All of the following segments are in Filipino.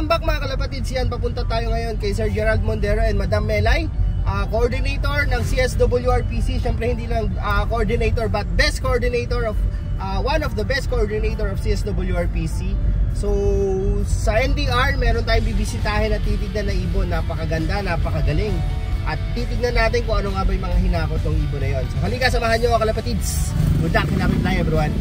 welcome back mga kalapatid. Siyan, papunta tayo ngayon kay Sir Gerald Mondero and Madam Melay, coordinator ng CSWRPC. Siyempre hindi lang coordinator but best coordinator of one of the best coordinator of CSWRPC. So sa NDR meron tayong bibisitahin at titignan na ibon. Napakaganda, napakagaling. At titignan natin kung ano nga ba yung mga hinakot ng ibon na yun. So halika, samahan nyo mga kalapatids. Good luck, hinakot lang everyone.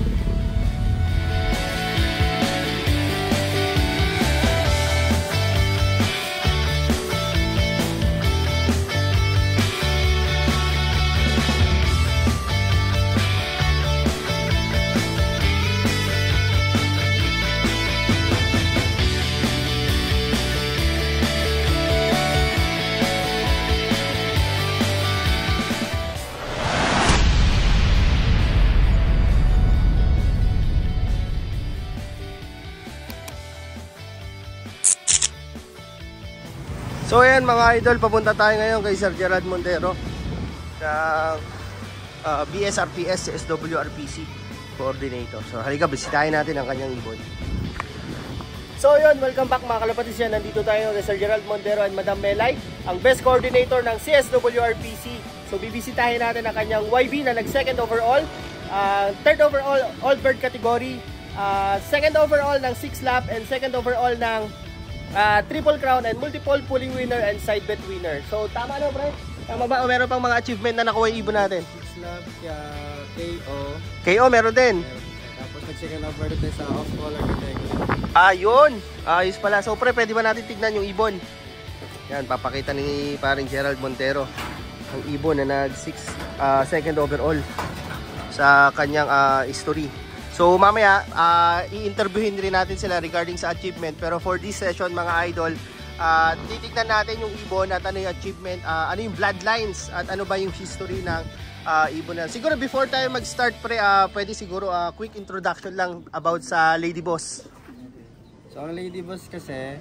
So ayan mga idol, papunta tayo ngayon kay Sir Gerald Mondero ng BSRPS SWRPC coordinator. So halika, bisitahin natin ang kanyang ibon. So yun, welcome back mga kalapatid. Yan, nandito tayo kay Sir Gerald Mondero and Madam Melay, ang best coordinator ng CSWRPC. So bibisitahin natin ang kanyang YB na nag-second overall, third overall all bird category, second overall ng 6 lap, and second overall ng triple crown and multiple pulling winner and side bet winner. So tama na pre? Tama ba? O meron pang mga achievement na nakuha yung ibon natin? 6 lap, KO. KO meron din. Tapos nag-second over din sa off-collar category. Ayun! Ayos pala. So pre, pwede ba natin tignan yung ibon? Yan, papakita ni paring Gerald Montero ang ibon na nag-6 second overall sa kanyang history. So mamaya, i-interviewin rin natin sila regarding sa achievement. Pero for this session mga idol, titignan natin yung ibon at ano yung achievement, ano yung bloodlines at ano ba yung history ng ibon na. Siguro before tayo mag-start pre, pwede siguro quick introduction lang about sa Lady Boss. So ang Lady Boss kasi,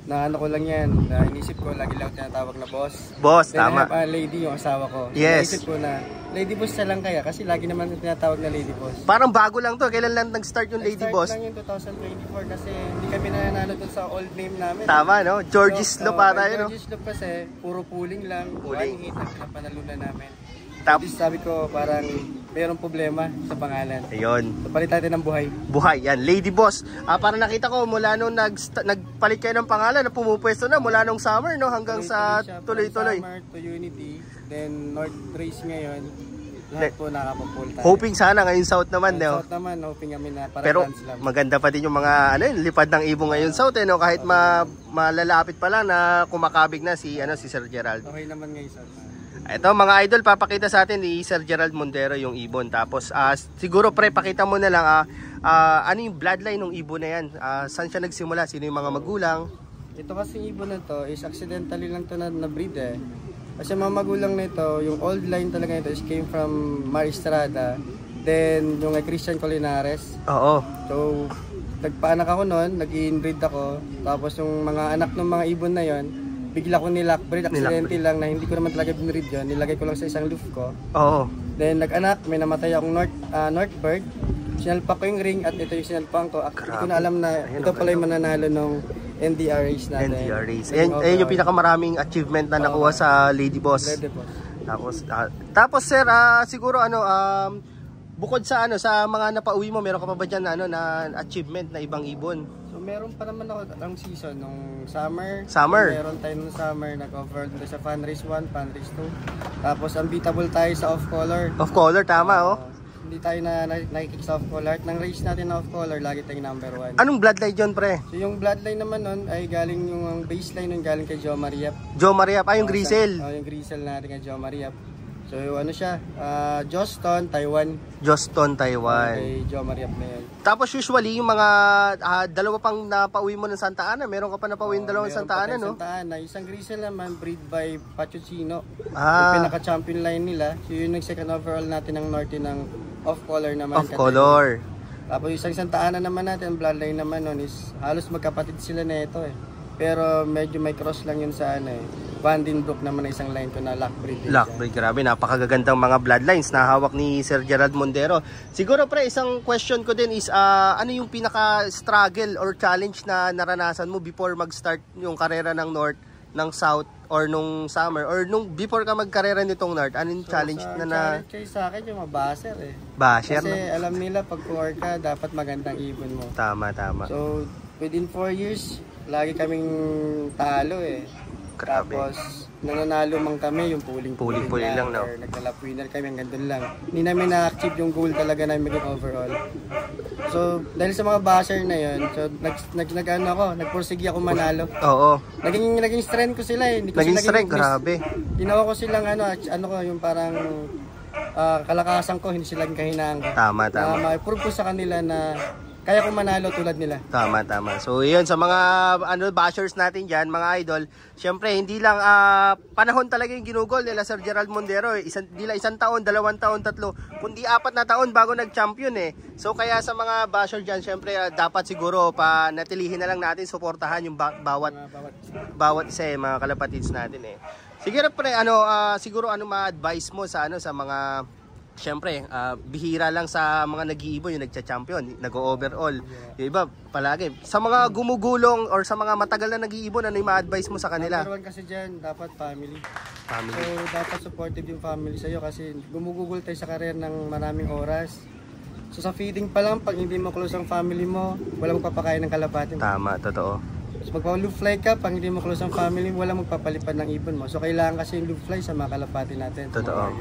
na ano ko lang yan, na inisip ko lagi lang tinatawag na boss. Boss, then tama. Lady yung asawa ko. So, yes. Inisip ko na, Lady Boss na lang kaya kasi lagi naman tinatawag na Lady Boss. Parang bago lang to. Kailan lang nag-start yung Lady Boss? Nag-start lang yung 2024 kasi hindi kami nananalo dun sa old name namin. Tama, no? George's Slope para yun, no? George's Slope kasi, puro pooling lang. Pooling. One hit ang panalunan namin. Tapos sabi ko parang mayroong problema sa pangalan. ayun. So, palit natin ng buhay. Buhay, yan. Lady Boss. Para nakita ko, mula nung nagpalit kayo ng pangalan, na pumupwesto na mula nung summer, no? Hanggang sa tuloy-tuloy. Summer to Unity, then North Race ngayon. Lahat po nakapapul tayo. Hoping sana ngayon South naman, no? South naman, hoping kami na para pero slam. maganda pa din yung mga lipad ng ibon ngayon South, no? Kahit malalapit pa lang na kumakabig na si Sir Gerald. Okay naman ngayon South. Ito mga idol, papakita sa atin ni Sir Gerald Montero yung ibon. Tapos siguro pre, pakita mo na lang ano yung bloodline ng ibon na yan. Saan siya nagsimula? Sino yung mga magulang? Ito kasi ibon na to is accidentally lang to na breed eh. Kasi mga magulang nito, yung old line talaga nito is came from Maristrada. Then yung Christian Colinares. Oo. So nagpaanak ako noon, nag-inbreed ako. Tapos yung mga anak ng mga ibon na yon, bigla ko nilakbreed, accidentally lang na hindi ko naman talaga binreed yun. Nilagay ko lang sa isang loop ko. Oo. Then nag-anak, may namatay akong North Bird. Sinalpak ko yung ring at ito yung sinalpang ko. Hindi ko na alam na ito pala yung mananalo ng NDR race natin. NDR race. Ayan yung pinakamaraming achievement na nakuha sa Lady Boss. Lady Boss. Tapos sir, siguro bukod sa sa mga napauwi mo, meron ka pa ba dyan na achievement na ibang ibon? So meron pa naman ako ang season nung summer. Meron tayo nung summer, nag-offer doon sa Fan Race 1, Fan Race 2. Tapos unbeatable tayo sa off-color. Off-color, tama Hindi tayo nakikik sa off-color. Nang race natin na off-color, lagi tayong number 1. Anong bloodline yun pre? So yung bloodline naman nun ay galing yung baseline nun galing kay Joe Mariap. Joe Mariap, yung Grisel. Yung Grisel natin kay Joe Mariap. So ano siya, Joston, Taiwan. Joston, Taiwan. Kay Joe Mariap na yun. Tapos usually yung mga dalawa pang napauwi mo ng Santa Ana, meron ka pa napauwi ng dalawang Santa Ana, no? Santa Ana. Isang Grisel naman, breed by Pachuchino. Ah. Yung pinaka-champion line nila. So yun yung second overall natin ng Norte ng off-color naman. Off-color. Tapos isang Santa Ana naman natin, bloodline naman nun is halos magkapatid sila na ito eh. Pero medyo may cross lang yun sa ano eh. Vandenbroek naman na isang line ko na Lockbreed. Lockbreed, grabe, napakagagandang mga bloodlines na hawak ni Sir Gerald Mondero. Siguro pre, isang question ko din is, ano yung pinaka-struggle or challenge na naranasan mo before mag-start yung karera ng North, ng South, or nung summer, or nung before ka magkarera nitong North? Ano yung challenge na Challenge sa akin yung mabaser eh. basher? Kasi alam nila pag core ka, dapat magandang ibon mo. Tama. So, within 4 years, lagi kaming talo eh. Grabe. Tapos, nananalo man kami yung puling lang, no? Or naglalap winner kami, hanggang doon lang. Hindi namin na-achieve yung goal talaga namin maging overall. So, dahil sa mga basher na yun, so, nagpursige ako manalo. Oo. Naging strength ko sila eh. Hindi ko Naging sila strength, grabe. Ginawa ko silang ano ko, yung parang kalakasan ko, hindi sila kahinaan ko. Tama. Ma-prove ko sa kanila na kaya ko manalo tulad nila. Tama. So yun, sa mga bashers natin dyan, mga idol, syempre hindi lang panahon talaga yung ginugol nila Sir Gerald Mondero. Hindi lang isang taon, 2 taon, 3, kundi 4 na taon bago nag-champion eh. So kaya sa mga basher dyan, syempre dapat siguro natilihin na lang natin, suportahan yung bawat isa mga kalapatids natin eh. Siguro pre, siguro ma-advise mo sa mga siyempre, bihira lang sa mga nag-iibon yung nagcha-champion, nag-overall. Yung iba, palagi. Sa mga gumugulong or sa mga matagal na nag-iibon, ano yung ma-advise mo sa kanila? Number 1 kasi dyan, dapat family. So, dapat supportive yung family sa'yo kasi gumugugol tayo sa career ng maraming oras. So, sa feeding pa lang, pag hindi mo close ang family mo, wala magpapakain ng kalapati mo. Tama, totoo. So, magpa-loop fly ka, pag hindi mo close ang family mo, wala magpapalipad ng ibon mo. So, kailangan kasi yung loop fly sa mga kalapati natin. Totoo.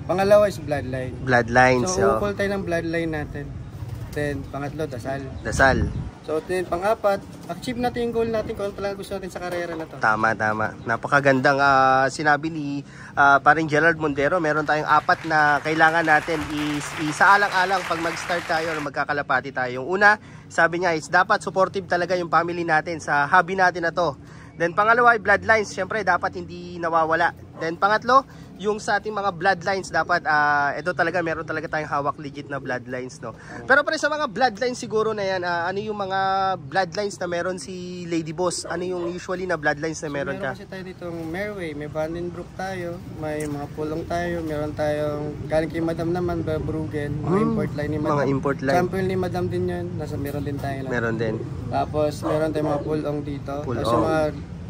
Pangalawa is bloodline. Bloodlines. So, ukol tayo ng bloodline natin. Then, pangatlo, dasal. So, then, pang-apat, achieve natin yung goal natin kung ano talaga gusto natin sa karera na to. Tama. Napakagandang sinabi ni paring Gerald Mondero. Meron tayong 4 na kailangan natin isaalang-alang pag mag-start tayo o magkakalapati tayo. Yung una, sabi niya is dapat supportive talaga yung family natin sa hobby natin na to. Then, pangalawa ay bloodlines. Siyempre, dapat hindi nawawala. Then, pangatlo, yung sa ating mga bloodlines dapat ito talaga meron talaga tayong hawak legit na bloodlines, no. Pero para sa mga bloodlines siguro na yan, ano yung mga bloodlines na meron si Lady Boss? Ano yung usually na bloodlines na meron ka? Meron kasi tayo ditong Merway, may Vandenbroek tayo, may mga pulong tayo, meron tayong galing kay Madam naman, Bruggen, mga import line ni Madam. Mga import line. Sample ni Madam din yun, meron din tayo. Meron din. Tapos meron tayong mga pulong dito. Tapos yung mga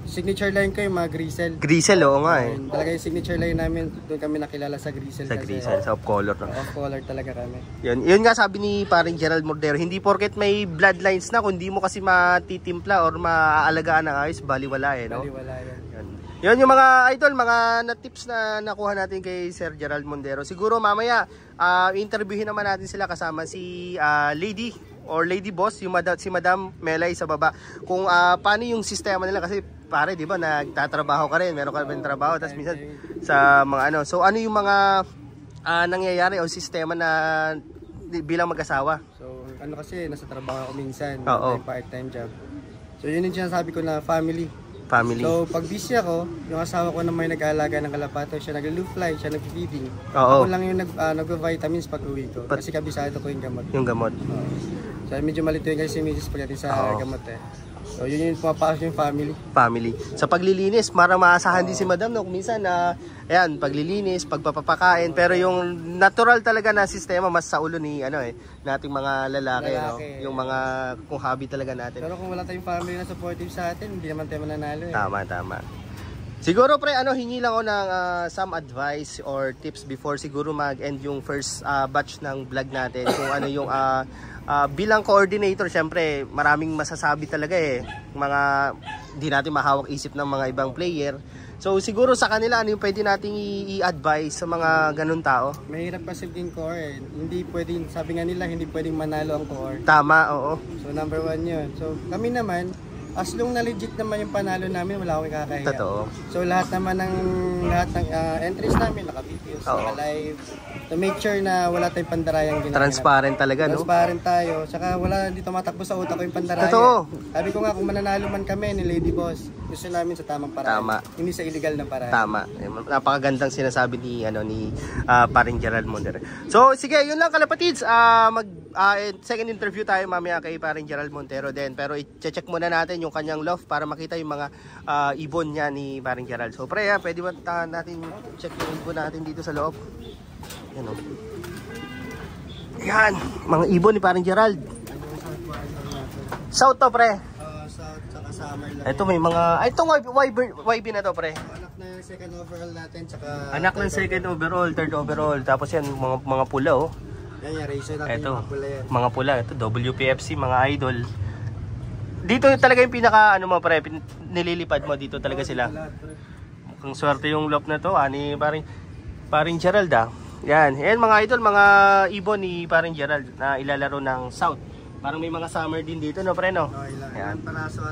signature line ko yung mga Grisel. Oo nga eh. Talaga yung signature line namin, doon kami nakilala sa Grisel. Sa Grisel, sa off-color. No? Off-color talaga kami. Yun nga sabi ni paring Gerald Mondero, hindi porket may bloodlines na, kundi mo kasi matitimpla or maaalagaan ng ayos, baliwala eh, no? Baliwala yan. Yun yung mga idol, mga tips na nakuha natin kay Sir Gerald Mondero. Siguro mamaya, interviewin naman natin sila kasama si Lady or Lady Boss, si Madam Melay sa baba. Kung paano yung sistema nila kasi pare, di ba, nagtatrabaho ka rin, meron ka rin trabaho, tapos minsan sa mga so ano yung mga nangyayari o sistema na bilang mag-asawa? So kasi nasa trabaho ako minsan, part-time job. So yun yung sinasabi ko na family. So pag busy ako, yung asawa ko na may nag-aalaga ng kalapato, siya nag-loop fly, siya nag-feeding. Ako lang yung nag-vitamins pag uwi ko, kasi kabisado ko yung gamot. So medyo malito yung kasi si Mrs. pagdating sa gamot eh. So yun yung pumapasok yung family. Sa paglilinis, marang maasahan din si Madam, no? Minsan ayan, paglilinis, pagpapakain, pero yung natural talaga na sistema mas sa ulo ni nating mga lalaki. No? Yung mga kung hobby talaga natin. Pero kung wala tayong family na supportive sa atin, hindi naman tayo mananalo eh. Tama. Siguro pre, hingi lang ako ng some advice or tips before siguro mag-end yung first batch ng vlog natin. Kung ano yung bilang coordinator, syempre maraming masasabi talaga eh. Di natin mahawak isip ng mga ibang player. So siguro sa kanila, ano yung pwede nating i-advise sa mga ganun tao? Mahirap kasi din core eh. Hindi pwedeng, sabi nga nila, hindi pwedeng manalo ang core. Tama, oo. So number 1 yun. So kami naman, as long na legit naman yung panalo namin, wala akong ikakahiya. Totoo. So lahat ng entries namin, naka-videos, naka-live. To make sure na wala tayong pandarayang ginagawa. Transparent talaga, no? Transparent tayo. Saka wala dito matakbo sa utak ko yung pandaraya. Totoo. Sabi ko nga, kung mananalo man kami ni Lady Boss, gusto namin sa tamang paraan. Tama. Hindi sa illegal na paraan. Tama. Napakagandang sinasabi ni paring Gerald Mondero. So sige, yun lang kalapatids. second interview tayo mamaya kay paring Gerald Montero din. Pero i-check muna natin yung kanyang loft para makita yung mga ibon niya ni paring Gerald. So pre, pwede ba natin check yung ibon natin dito sa loob? Yan o. Yan, mga ibon ni paring Gerald. South to pre. South, saka summer lang. Ito may mga, itong YB na to pre. Anak na yung second overall natin, saka anak ng second overall, third overall. Tapos yan, mga pula oh. Yan yung ratio natin. Ito, yung mga pula yan. Mga pula, ito WPFC, mga idol. Dito talaga yung pinaka, ano mo pre, nililipad mo, dito talaga sila. Mukhang swerte yung loft na to, ani paring Gerald ah. Yan, mga idol, mga ibon ni paring Gerald na ilalaro ng South. Parang may mga summer din dito, no pre, no?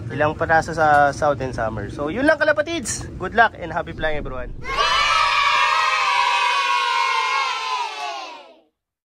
Ilang paraso sa South and summer. So, yun lang kalapatids. Good luck and happy flying everyone.